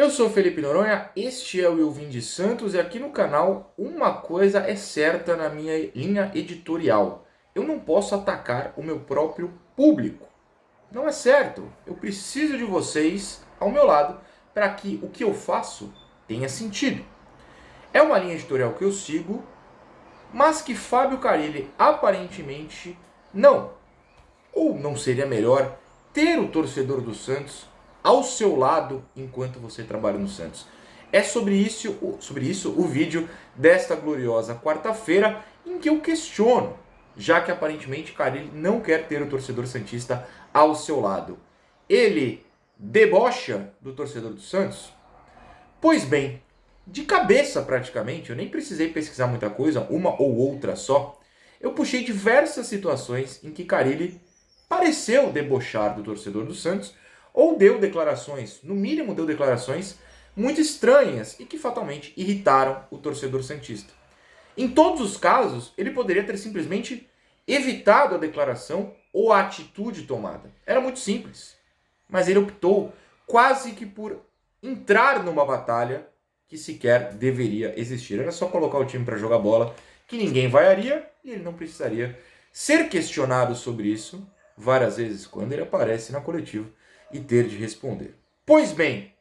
Eu sou Felipe Noronha, este é o Eu Vim de Santos e aqui no canal uma coisa é certa na minha linha editorial. Eu não posso atacar o meu próprio público. Não é certo. Eu preciso de vocês ao meu lado para que o que eu faço tenha sentido. É uma linha editorial que eu sigo, mas que Fábio Carille aparentemente não. Ou não seria melhor ter o torcedor do Santos ao seu lado enquanto você trabalha no Santos? É sobre isso o vídeo desta gloriosa quarta-feira em que eu questiono, já que aparentemente Carille não quer ter o torcedor santista ao seu lado. Ele debocha do torcedor do Santos? Pois bem, de cabeça praticamente, eu nem precisei pesquisar muita coisa, uma ou outra só. Eu puxei diversas situações em que Carille pareceu debochar do torcedor do Santos ou deu declarações, no mínimo deu declarações muito estranhas e que fatalmente irritaram o torcedor santista. Em todos os casos, ele poderia ter simplesmente evitado a declaração ou a atitude tomada. Era muito simples. Mas ele optou quase que por entrar numa batalha que sequer deveria existir. Era só colocar o time para jogar bola, que ninguém vaiaria e ele não precisaria ser questionado sobre isso várias vezes quando ele aparece na coletiva e ter de responder. Pois bem,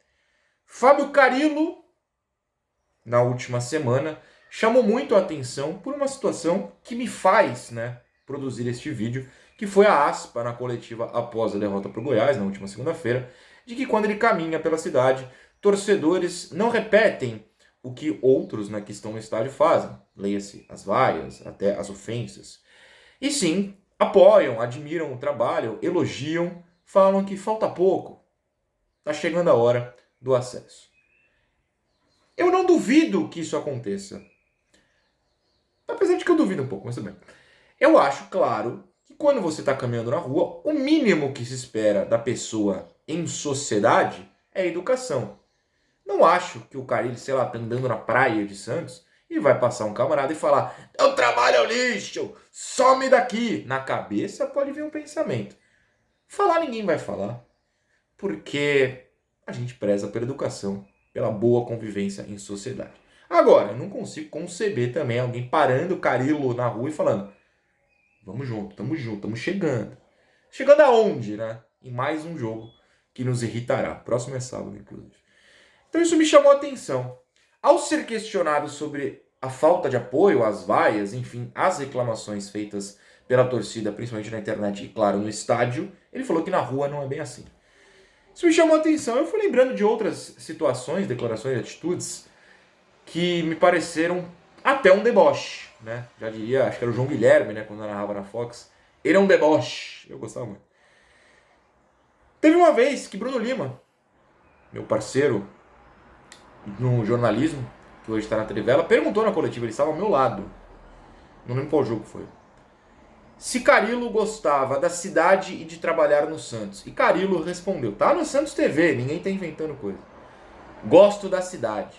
Fábio Carille, na última semana, chamou muito a atenção por uma situação que me faz produzir este vídeo, que foi a aspa na coletiva após a derrota para o Goiás, na última segunda-feira, de que quando ele caminha pela cidade, torcedores não repetem o que outros que estão no estádio fazem, leia-se as vaias, até as ofensas, e sim apoiam, admiram o trabalho, elogiam, falam que falta pouco, está chegando a hora do acesso. Eu não duvido que isso aconteça, apesar de que eu duvido um pouco, mas tudo bem. Eu acho, claro, que quando você está caminhando na rua, o mínimo que se espera da pessoa em sociedade é educação. Não acho que o Carille, sei lá, tá andando na praia de Santos e vai passar um camarada e falar: "Teu trabalho é o lixo, some daqui". Na cabeça pode vir um pensamento. Falar ninguém vai falar, porque a gente preza pela educação, pela boa convivência em sociedade. Agora, eu não consigo conceber também alguém parando o Carille na rua e falando: vamos junto, estamos chegando. Chegando aonde, Em mais um jogo que nos irritará. Próximo é sábado, inclusive. Então isso me chamou a atenção. Ao ser questionado sobre a falta de apoio, as vaias, enfim, as reclamações feitas pela torcida, principalmente na internet e, claro, no estádio, ele falou que na rua não é bem assim. Isso me chamou a atenção. Eu fui lembrando de outras situações, declarações e atitudes que me pareceram até um deboche, Já diria, acho que era o João Guilherme, quando narrava na Fox. Ele é um deboche. Eu gostava muito. Teve uma vez que Bruno Lima, meu parceiro no jornalismo, que hoje está na Trivela, perguntou na coletiva, ele estava ao meu lado, não lembro qual jogo foi, se Carille gostava da cidade e de trabalhar no Santos. E Carille respondeu: tá no Santos TV, ninguém está inventando coisa. Gosto da cidade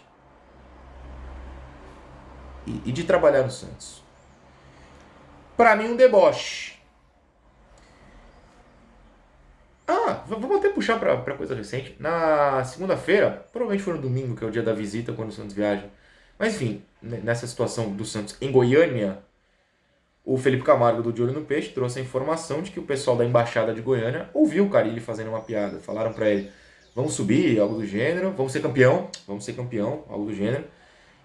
e de trabalhar no Santos. Para mim, um deboche. Vamos até puxar para coisa recente. Na segunda-feira, provavelmente foi no domingo, que é o dia da visita, quando o Santos viaja. Mas enfim, nessa situação do Santos em Goiânia, o Felipe Camargo do De Olho no Peixe trouxe a informação de que o pessoal da Embaixada de Goiânia ouviu o Carille fazendo uma piada. Falaram para ele: vamos subir, algo do gênero, vamos ser campeão, algo do gênero.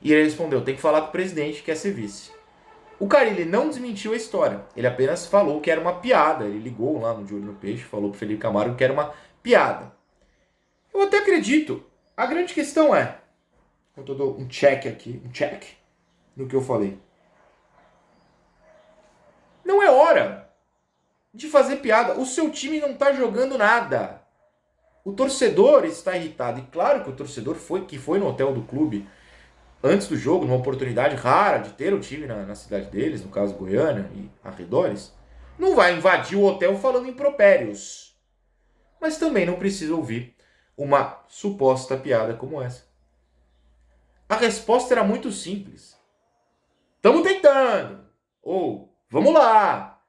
E ele respondeu: tem que falar com o presidente, que quer ser vice. O Carille não desmentiu a história, ele apenas falou que era uma piada. Ele ligou lá no De Olho no Peixe, falou pro Felipe Camargo que era uma piada. Eu até acredito. A grande questão é, eu dou um check aqui, no que eu falei. Não é hora de fazer piada. O seu time não tá jogando nada. O torcedor está irritado. E claro que o torcedor foi no hotel do clube antes do jogo, numa oportunidade rara de ter o time na cidade deles, no caso Goiânia e arredores, não vai invadir o hotel falando impropérios. Mas também não precisa ouvir uma suposta piada como essa. A resposta era muito simples. Estamos tentando. Ou, vamos lá.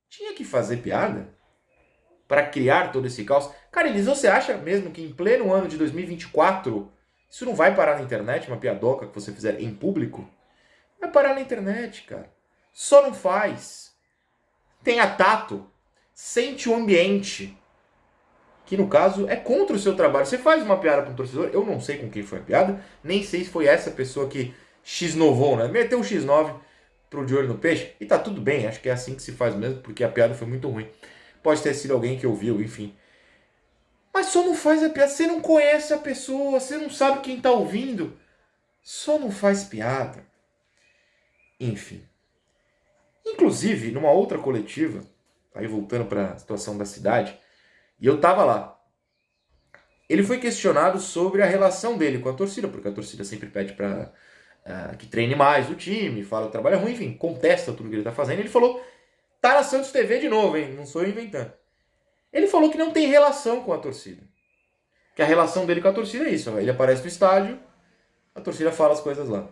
Tinha que fazer piada para criar todo esse caos. Carille, você acha mesmo que em pleno ano de 2024 Isso não vai parar na internet, uma piadoca que você fizer em público? Vai parar na internet, cara. Só não faz. Tenha tato. Sente o ambiente. Que no caso é contra o seu trabalho. Você faz uma piada com um torcedor, eu não sei com quem foi a piada, nem sei se foi essa pessoa que x-novou, né? Meteu um x9 pro de olho no peixe, e tá tudo bem, acho que é assim que se faz mesmo, porque a piada foi muito ruim. Pode ter sido alguém que ouviu, enfim. Mas só não faz a piada, você não conhece a pessoa, você não sabe quem tá ouvindo. Só não faz piada. Enfim. Inclusive, numa outra coletiva, aí voltando para a situação da cidade, e eu tava lá. Ele foi questionado sobre a relação dele com a torcida, porque a torcida sempre pede para que treine mais o time, fala que o trabalho é ruim, enfim, contesta tudo que ele tá fazendo. Ele falou, tá na Santos TV de novo, hein? Não sou eu inventando. Ele falou que não tem relação com a torcida. Que a relação dele com a torcida é isso. Ele aparece no estádio, a torcida fala as coisas lá.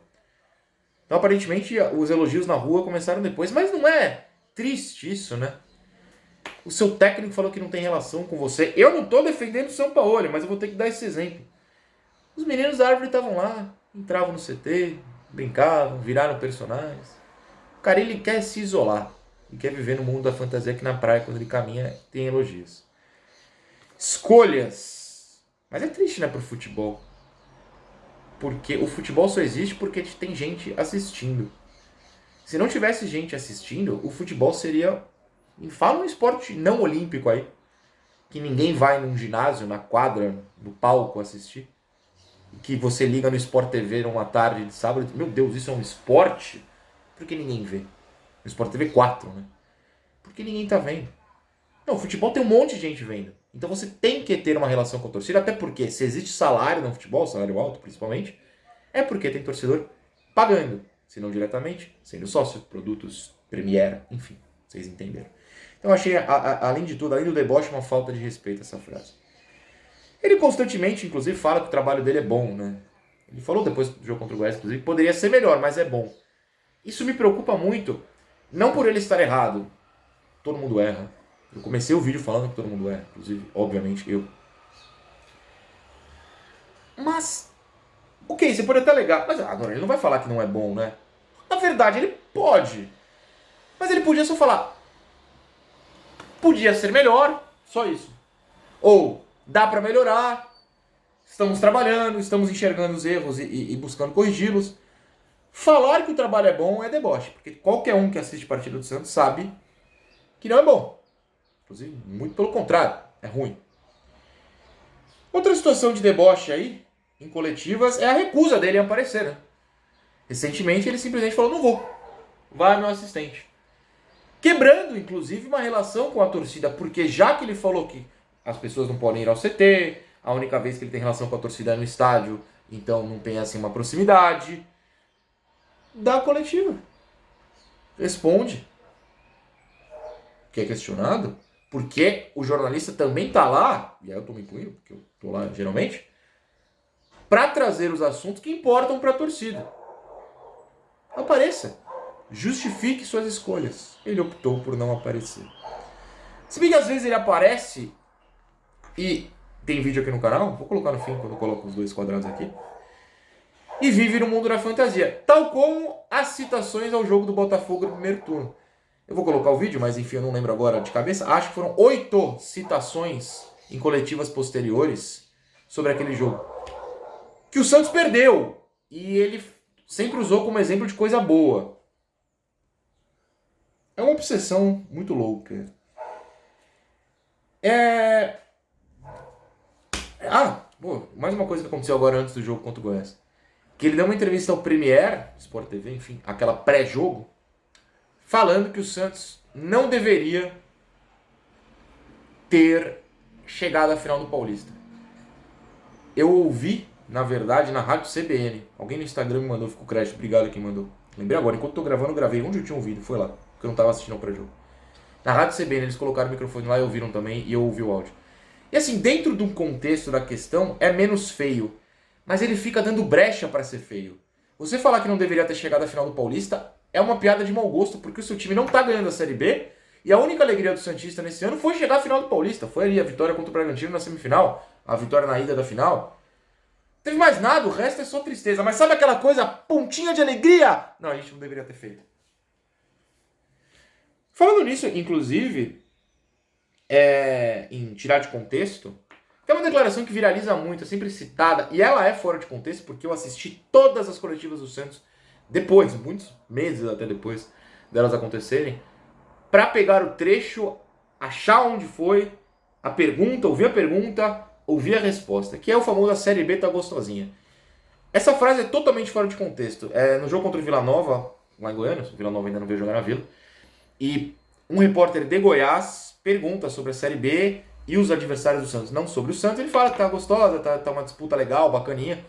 Então, aparentemente, os elogios na rua começaram depois. Mas não é triste isso, né? O seu técnico falou que não tem relação com você. Eu não tô defendendo o São Paulo, mas eu vou ter que dar esse exemplo. Os meninos da árvore estavam lá, entravam no CT, brincavam, viraram personagens. O cara, ele quer se isolar. E quer viver no mundo da fantasia, que na praia, quando ele caminha, tem elogios. Escolhas. Mas é triste, né, pro futebol. Porque o futebol só existe porque tem gente assistindo. Se não tivesse gente assistindo, o futebol seria... Fala um esporte não olímpico aí. Que ninguém vai num ginásio, na quadra, no palco assistir. Que você liga no Sport TV numa tarde de sábado e meu Deus, isso é um esporte? Por que ninguém vê? No Sport TV 4, né? Porque ninguém tá vendo. Não, o futebol tem um monte de gente vendo. Então você tem que ter uma relação com a torcida, até porque se existe salário no futebol, salário alto principalmente, é porque tem torcedor pagando, se não diretamente, sendo sócio, produtos, Premiere, enfim, vocês entenderam. Então eu achei, além de tudo, além do deboche, uma falta de respeito essa frase. Ele constantemente, inclusive, fala que o trabalho dele é bom, né? Ele falou depois do jogo contra o Goiás, inclusive, que poderia ser melhor, mas é bom. Isso me preocupa muito, não por ele estar errado. Todo mundo erra. Eu comecei o vídeo falando que todo mundo erra, inclusive, obviamente, eu. Mas, ok, você pode até alegar, mas agora ele não vai falar que não é bom, né? Na verdade, ele pode. Mas ele podia só falar, podia ser melhor, só isso. Ou, dá pra melhorar, estamos trabalhando, estamos enxergando os erros e buscando corrigi-los. Falar que o trabalho é bom é deboche, porque qualquer um que assiste partida do Santos sabe que não é bom. Inclusive, muito pelo contrário, é ruim. Outra situação de deboche aí, em coletivas, é a recusa dele em aparecer, né? Recentemente ele simplesmente falou, não vou, vai meu assistente. Quebrando, inclusive, uma relação com a torcida, porque já que ele falou que as pessoas não podem ir ao CT, a única vez que ele tem relação com a torcida é no estádio, então não tem assim uma proximidade, dá coletiva. Responde. Que é questionado, porque o jornalista também tá lá, e aí eu tô me incluindo, porque eu tô lá geralmente, para trazer os assuntos que importam para a torcida. Apareça. Justifique suas escolhas. Ele optou por não aparecer. Se bem que às vezes ele aparece e tem vídeo aqui no canal, vou colocar no fim quando eu coloco os dois quadrados aqui, e vive no mundo da fantasia, tal como as citações ao jogo do Botafogo no primeiro turno. Eu vou colocar o vídeo, mas enfim, eu não lembro agora de cabeça. Acho que foram 8 citações em coletivas posteriores sobre aquele jogo. Que o Santos perdeu. E ele sempre usou como exemplo de coisa boa. É uma obsessão muito louca. Mais uma coisa que aconteceu agora antes do jogo contra o Goiás. Que ele deu uma entrevista ao Premiere, Sport TV, enfim, aquela pré-jogo, falando que o Santos não deveria ter chegado à final do Paulista. Eu ouvi, na verdade, na rádio CBN. Alguém no Instagram me mandou, ficou crédito, obrigado quem mandou. Lembrei agora, enquanto eu tô gravando, eu gravei onde eu tinha ouvido, foi lá, porque eu não tava assistindo ao pré-jogo. Na rádio CBN, eles colocaram o microfone lá e ouviram também, e eu ouvi o áudio. E assim, dentro de um contexto da questão, é menos feio, mas ele fica dando brecha para ser feio. Você falar que não deveria ter chegado à final do Paulista é uma piada de mau gosto, porque o seu time não tá ganhando a Série B, e a única alegria do Santista nesse ano foi chegar à final do Paulista. Foi ali a vitória contra o Bragantino na semifinal, a vitória na ida da final. Teve mais nada, o resto é só tristeza. Mas sabe aquela coisa, pontinha de alegria? Não, a gente não deveria ter feito. Falando nisso, inclusive, em tirar de contexto, tem uma declaração que viraliza muito, é sempre citada, e ela é fora de contexto, porque eu assisti todas as coletivas do Santos, depois, muitos meses até depois delas acontecerem, para pegar o trecho, achar onde foi, a pergunta, ouvir a resposta, que é o famoso "a Série B tá gostosinha". Essa frase é totalmente fora de contexto. É no jogo contra o Vila Nova, lá em Goiânia, o Vila Nova ainda não veio jogar na Vila, e um repórter de Goiás pergunta sobre a Série B e os adversários do Santos, não sobre o Santos. Ele fala que tá gostosa, tá uma disputa legal, bacaninha.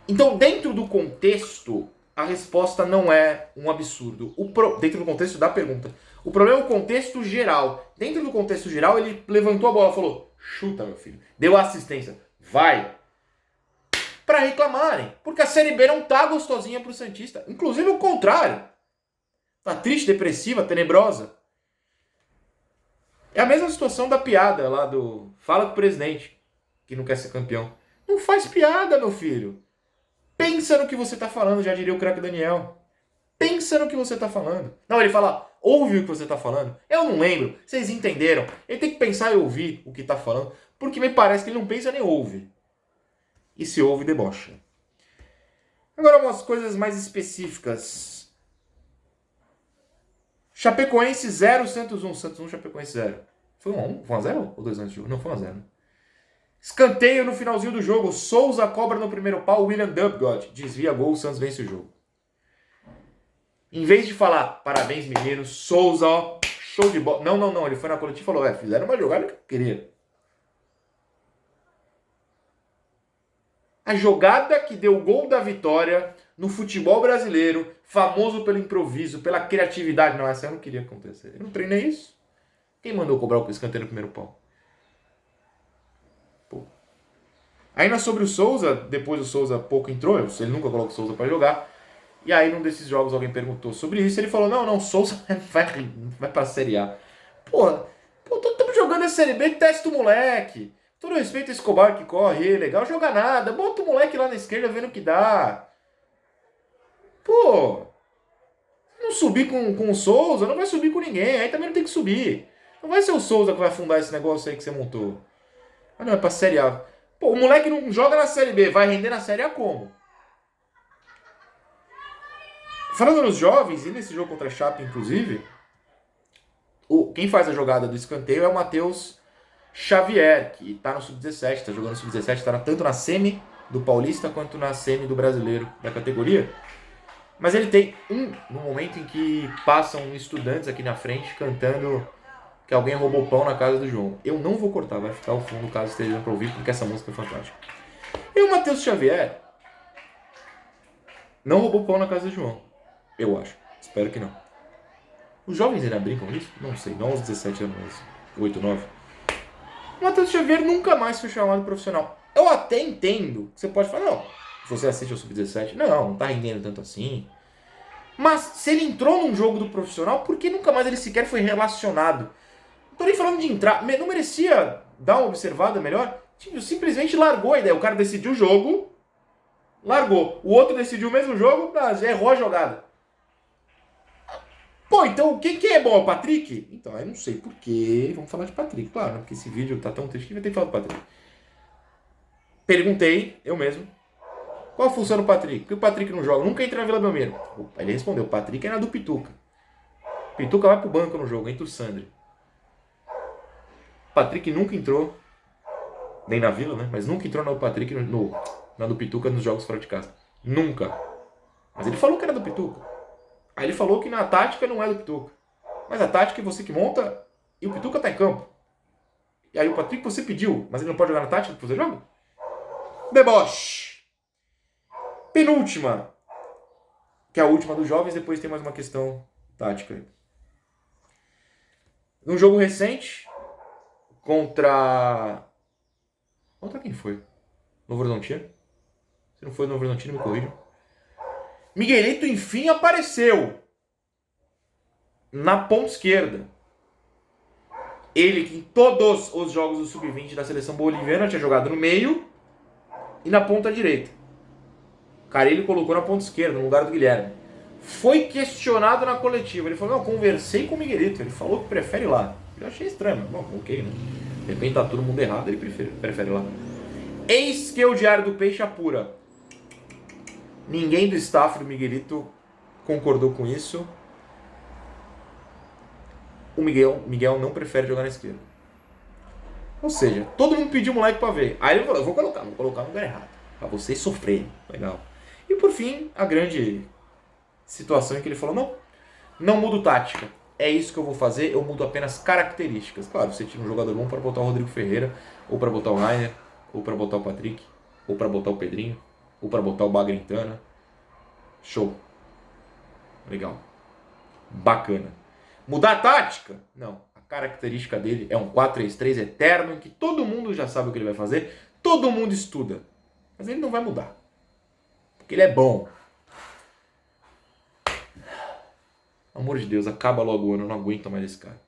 Então, dentro do contexto, a resposta não é um absurdo. Dentro do contexto da pergunta. O problema é o contexto geral. Dentro do contexto geral, ele levantou a bola e falou: chuta, meu filho. Deu assistência. Vai. Para reclamarem. Porque a Série B não tá gostosinha pro Santista. Inclusive o contrário. Tá triste, depressiva, tenebrosa. É a mesma situação da piada lá do "fala com o presidente, que não quer ser campeão". Não faz piada, meu filho. Pensa no que você tá falando, já diria o craque Daniel. Pensa no que você tá falando. Não, ele fala, ouve o que você tá falando. Eu não lembro, vocês entenderam. Ele tem que pensar e ouvir o que tá falando, porque me parece que ele não pensa nem ouve. E se ouve, debocha. Agora umas coisas mais específicas. Chapecoense 0, Santos 1. Santos 1, Chapecoense 0. Foi 1x1? Foi 1x0 ou 2 antes do jogo? Não, foi 1x0. Escanteio no finalzinho do jogo. Souza cobra no primeiro pau. William Dubgod desvia gol. O Santos vence o jogo. Em vez de falar, parabéns meninos, Souza, ó, show de bola. Não. Ele foi na coletiva e falou, fizeram uma jogada que eu queria. A jogada que deu o gol da vitória no futebol brasileiro, famoso pelo improviso, pela criatividade. Não, essa eu não queria acontecer. Eu não treinei isso. Quem mandou cobrar o escanteio no primeiro pau? Pô. Ainda sobre o Souza, depois o Souza pouco entrou, ele nunca coloca o Souza para jogar. E aí num desses jogos alguém perguntou sobre isso, ele falou, não, Souza vai pra Série A. Porra, estamos jogando a Série B, testa o moleque. Todo respeito a Escobar que corre, legal, joga nada. Bota o moleque lá na esquerda vendo o que dá. Pô, não subir com o Souza, não vai subir com ninguém. Aí também não tem que subir. Não vai ser o Souza que vai afundar esse negócio aí que você montou. Ah, não, é pra Série A. Pô, o moleque não joga na Série B, vai render na Série A como? Falando nos jovens, e nesse jogo contra a Chape, inclusive, quem faz a jogada do escanteio é o Matheus Xavier, que tá no Sub-17, tá jogando no Sub-17, tá tanto na semi do Paulista quanto na semi do Brasileiro da categoria. Mas ele tem no momento em que passam estudantes aqui na frente cantando que alguém roubou pão na casa do João. Eu não vou cortar, vai ficar ao fundo caso estejam pra ouvir, porque essa música é fantástica. E o Matheus Xavier não roubou pão na casa do João. Eu acho. Espero que não. Os jovens ainda brincam disso? Não sei. Não aos 17 anos, 8, 9. O Matheus Xavier nunca mais foi chamado profissional. Eu até entendo. Você pode falar, não, se você assiste ao Sub-17, não tá rendendo tanto assim. Mas se ele entrou num jogo do profissional, por que nunca mais ele sequer foi relacionado? Não tô nem falando de entrar. Não merecia dar uma observada melhor? Tipo, simplesmente largou a ideia. O cara decidiu o jogo, largou. O outro decidiu o mesmo jogo, errou a jogada. Pô, então quem que é bom? É o Patrick? Então, eu não sei porquê. Vamos falar de Patrick, claro, né? Porque esse vídeo tá tão triste que vai ter que falar do Patrick. Perguntei, eu mesmo, qual a função do Patrick? Por que o Patrick não joga? Nunca entra na Vila Belmiro. Ele respondeu, o Patrick é na do Pituca. Pituca vai pro banco no jogo, entra o Sandri. Patrick nunca entrou, nem na Vila, né? Mas nunca entrou na do Patrick, na do Pituca nos jogos fora de casa. Nunca. Mas ele falou que era do Pituca. Aí ele falou que na tática não é do Pituca. Mas a tática é você que monta e o Pituca tá em campo. E aí o Patrick você pediu, mas ele não pode jogar na tática que você joga? Deboche. Penúltima. Que é a última dos jovens, depois tem mais uma questão tática. Num jogo recente, contra quem foi? Novo Horizontino? Se não foi Novo Horizontino, me corrijam. Miguelito, enfim, apareceu na ponta esquerda. Ele que em todos os jogos do Sub-20 da seleção boliviana tinha jogado no meio e na ponta direita. Carilli colocou na ponta esquerda, no lugar do Guilherme. Foi questionado na coletiva. Ele falou, não, conversei com o Miguelito. Ele falou que prefere lá. Eu achei estranho, mas bom, ok, né? De repente tá todo mundo errado, ele prefere lá. Eis que o Diário do Peixe apura. Ninguém do staff do Miguelito concordou com isso. O Miguel não prefere jogar na esquerda. Ou seja, todo mundo pediu o moleque pra ver. Aí ele falou, vou colocar no lugar errado. Pra vocês sofrerem. Legal. E por fim, a grande situação em que ele falou, não mudo tática. É isso que eu vou fazer, eu mudo apenas características. Claro, você tira um jogador bom para botar o Rodrigo Ferreira, ou para botar o Rainer, ou para botar o Patrick, ou para botar o Pedrinho, ou para botar o Bagrintana. Show. Legal. Bacana. Mudar a tática? Não. A característica dele é um 4-3-3 eterno, em que todo mundo já sabe o que ele vai fazer, todo mundo estuda. Mas ele não vai mudar. Porque ele é bom. Amor de Deus, acaba logo o ano, eu não aguento mais esse cara.